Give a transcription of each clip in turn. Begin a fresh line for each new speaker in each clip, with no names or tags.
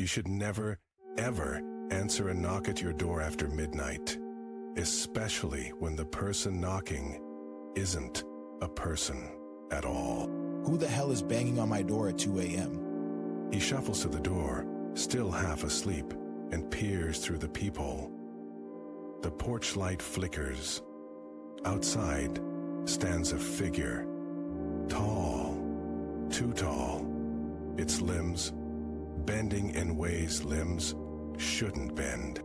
You should never, ever answer a knock at your door after midnight, especially when the person knocking isn't a person at all.
Who the hell is banging on my door at 2 a.m.?
He shuffles to the door, still half asleep, and peers through the peephole. The porch light flickers. Outside stands a figure. Tall, too tall. Its limbs bending in ways limbs shouldn't bend.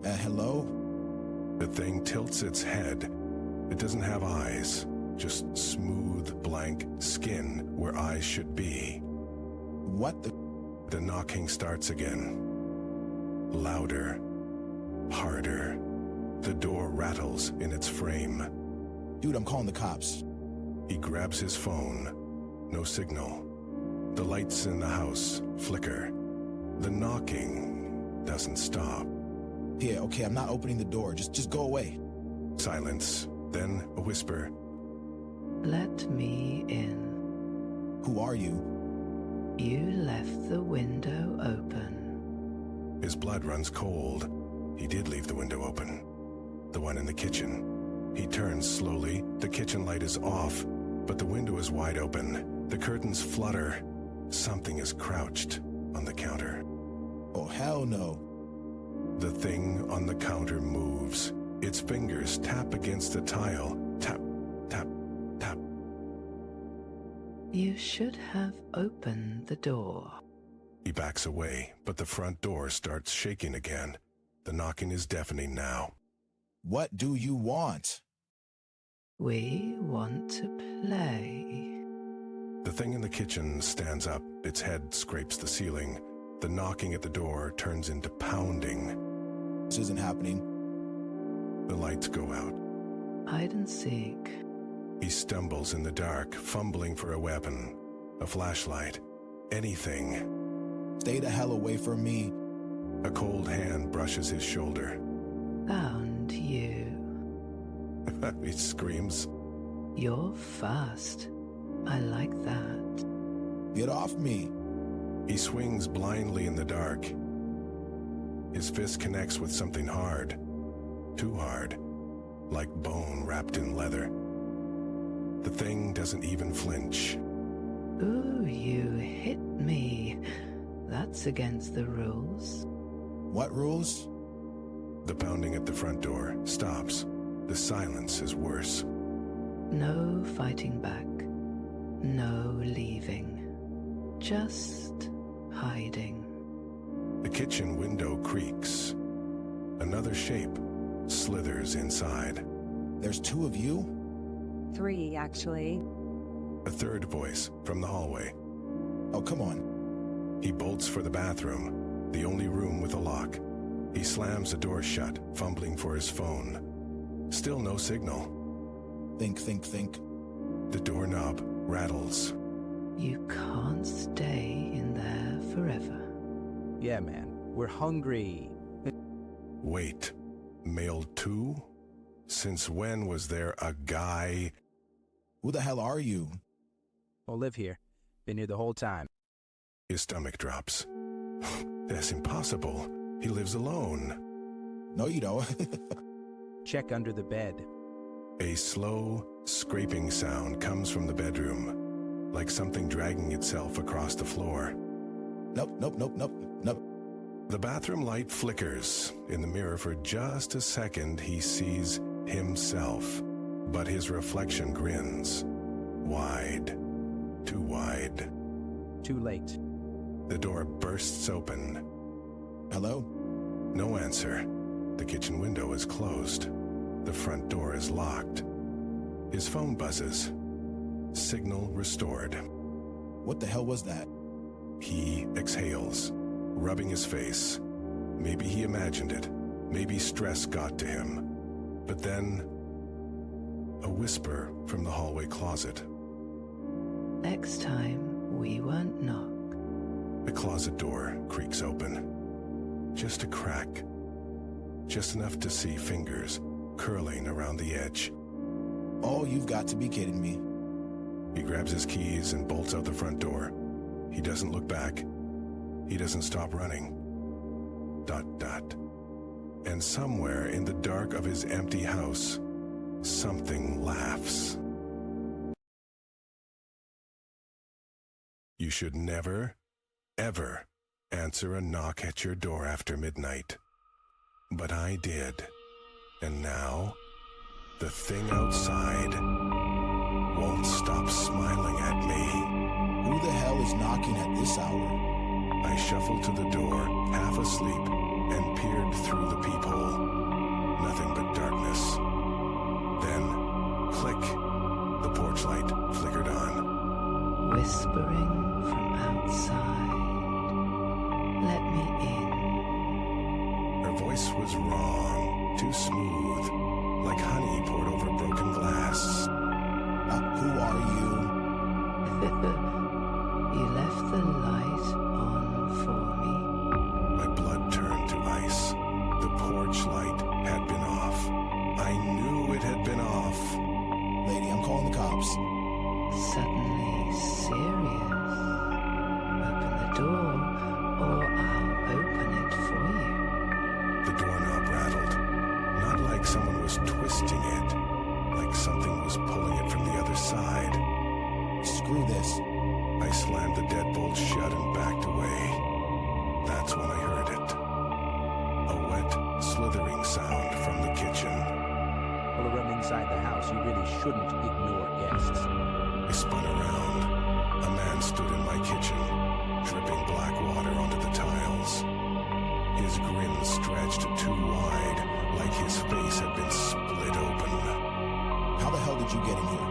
Hello?
The thing tilts its head. It doesn't have eyes, just smooth, blank skin where eyes should be.
What the?
The knocking starts again. Louder, harder. The door rattles in its frame.
Dude, I'm calling the cops.
He grabs his phone. No signal. The lights in the house flicker. The knocking doesn't stop.
Yeah, okay, I'm not opening the door. Just go away.
Silence, then a whisper.
Let me in.
Who are you?
You left the window open.
His blood runs cold. He did leave the window open. The one in the kitchen. He turns slowly. The kitchen light is off, but the window is wide open. The curtains flutter. Something is crouched on the counter.
Oh, hell no.
The thing on the counter moves. Its fingers tap against the tile. Tap, tap, tap.
You should have opened the door.
He backs away, but the front door starts shaking again. The knocking is deafening now.
What do you want?
We want to play.
The thing in the kitchen stands up. Its head scrapes the ceiling. The knocking at the door turns into pounding.
This isn't happening.
The lights go out.
Hide and seek.
He stumbles in the dark, fumbling for a weapon, a flashlight, anything.
Stay the hell away from me.
A cold hand brushes his shoulder.
Found you.
He screams.
You're fast. I like that.
Get off me.
He swings blindly in the dark. His fist connects with something hard. Too hard. Like bone wrapped in leather. The thing doesn't even flinch.
Ooh, you hit me. That's against the rules.
What rules?
The pounding at the front door stops. The silence is worse.
No fighting back. No leaving. Just hiding.
The kitchen window creaks. Another shape slithers inside.
There's two of you?
3, actually.
A third voice from the hallway.
Oh, come on.
He bolts for the bathroom, the only room with a lock. He slams the door shut, fumbling for his phone. Still no signal.
Think.
The doorknob rattles.
You can't stay in there forever.
Yeah, man. We're hungry.
Wait. Male 2? Since when was there a guy?
Who the hell are you?
We'll live here. Been here the whole time.
His stomach drops. That's impossible. He lives alone.
No, you don't.
Check under the bed.
A slow, scraping sound comes from the bedroom, like something dragging itself across the floor.
Nope.
The bathroom light flickers. In the mirror for just a second, he sees himself, but his reflection grins. Wide. Too wide.
Too late.
The door bursts open.
Hello?
No answer. The kitchen window is closed. The front door is locked. His phone buzzes. Signal restored.
What the hell was that?
He exhales, rubbing his face. Maybe he imagined it. Maybe stress got to him. But then, a whisper from the hallway closet.
Next time, we won't knock.
The closet door creaks open. Just a crack. Just enough to see fingers curling around the edge.
Oh, you've got to be kidding me.
He grabs his keys and bolts out the front door. He doesn't look back. He doesn't stop running. ... And somewhere in the dark of his empty house, something laughs. You should never, ever answer a knock at your door after midnight. But I did. And now, the thing outside won't stop smiling at me.
Who the hell is knocking at this hour?
I shuffled to the door, half asleep, and peered through the peephole. Nothing but darkness. Then, click, the porch light flickered on.
Whispering from outside. Let me in.
Her voice was wrong, too smooth, like honey poured over broken glass.
Who are you?
You left the light on for me.
My blood turned to ice. The porch light had been off. I knew it had been off.
Lady, I'm calling the cops.
Suddenly serious. Open the door, or I'll open it for you.
The doorknob rattled. Not like someone was twisting it, like something was pulling it from the other side.
Screw this.
I slammed the deadbolt shut and backed away. That's when I heard it. A wet, slithering sound from the kitchen.
Well, around inside the house, you really shouldn't ignore guests.
I spun around. A man stood in my kitchen, dripping black water onto the tiles. His grin stretched too wide, like his face had been split open.
How the hell did you get in here?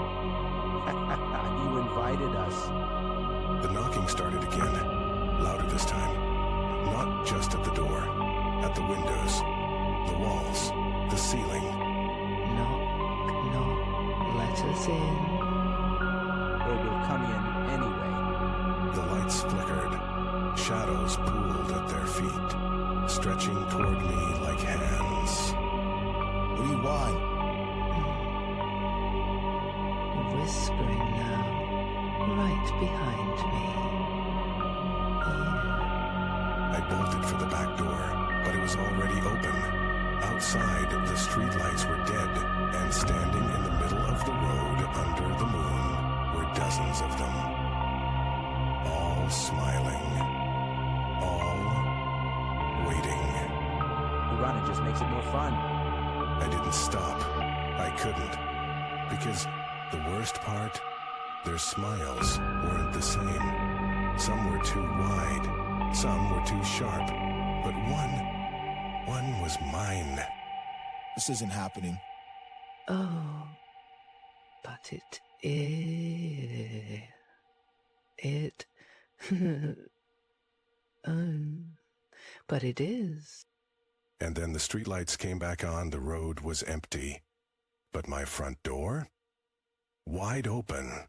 You invited us.
The knocking started again, louder this time. Not just at the door, at the windows, the walls, the ceiling.
Knock, knock, let us in.
Or we'll come in anyway.
The lights flickered. Shadows pooled at their feet, stretching toward me like hands.
What do you want?
Whispering now, right behind me. Here.
I bolted for the back door, but it was already open. Outside, the streetlights were dead, and standing in the middle of the road under the moon were dozens of them. All smiling. All waiting.
It just makes it more fun.
I didn't stop. I couldn't. Because the worst part, their smiles weren't the same. Some were too wide, some were too sharp, but one was mine.
This isn't happening.
Oh, but it is. It. But it is.
And then the streetlights came back on, the road was empty. But my front door? Wide open,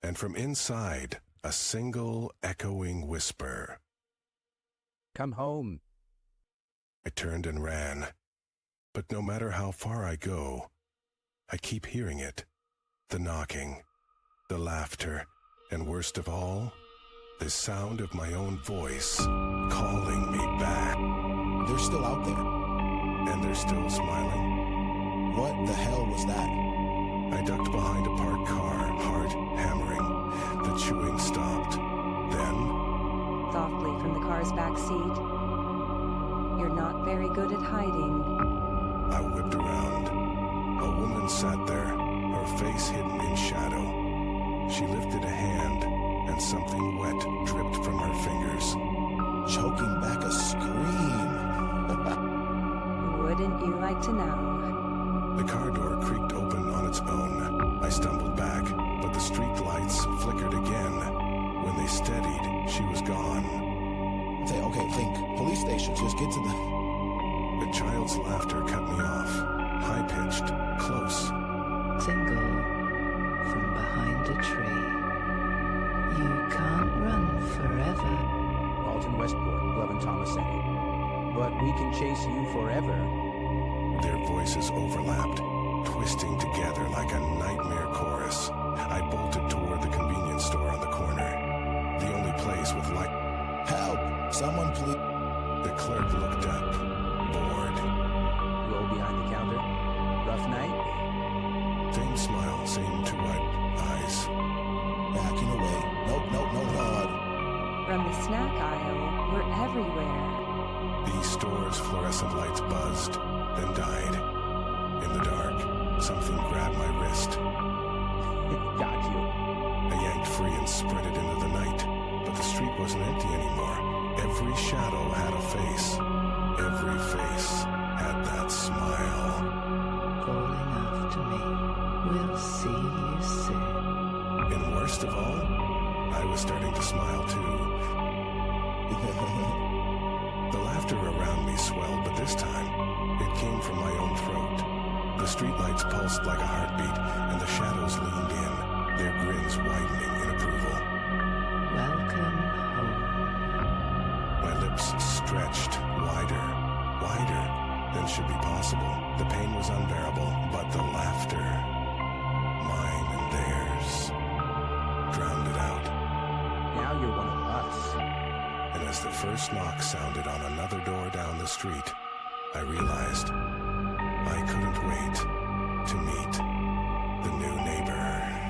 and from inside, a single echoing whisper.
Come home.
I turned and ran. But no matter how far I go, I keep hearing it. The knocking, the laughter, and worst of all, the sound of my own voice calling me back.
They're still out there.
And they're still smiling.
What the hell was that?
I ducked behind a parked car, heart hammering. The chewing stopped. Then,
Softly from the car's back seat. You're not very good at hiding.
I whipped around. A woman sat there, her face hidden in shadow. She lifted a hand, and something wet dripped from her fingers.
Choking back a scream.
Wouldn't you like to know?
The car door creaked open on its own. I stumbled back, but the street lights flickered again. When they steadied, she was gone.
Okay, think. Police station, just get to the...
A child's laughter cut me off. High-pitched, close.
Single from behind a tree. You can't run forever.
Alton Westport, Glove and Thomas Center. But we can chase you forever.
Their voices overlapped, twisting together like a nightmare chorus. I bolted toward the convenience store on the corner. The only place with light.
Help! Someone
Same smile, same two white eyes.
Backing away. Nope, no, Lord.
From the snack aisle, we're everywhere.
The store's fluorescent lights buzzed, then died. In the dark, something grabbed my wrist.
Got you.
I yanked free and sprinted into the night, but the street wasn't empty anymore. Every shadow had a face. Every face had that smile.
Calling after me. We'll see you soon.
And worst of all, I was starting to smile too. The laughter around me swelled, but this time, it came from my own throat. The streetlights pulsed like a heartbeat, and the shadows leaned in, their grins widening in approval.
Welcome home.
My lips stretched wider than should be possible. The pain was unbearable, but the laughter, mine and theirs, drowned it out.
Now you're one of us.
And as the first knock sounded on another door down the street, I realized I couldn't wait to meet the new neighbor.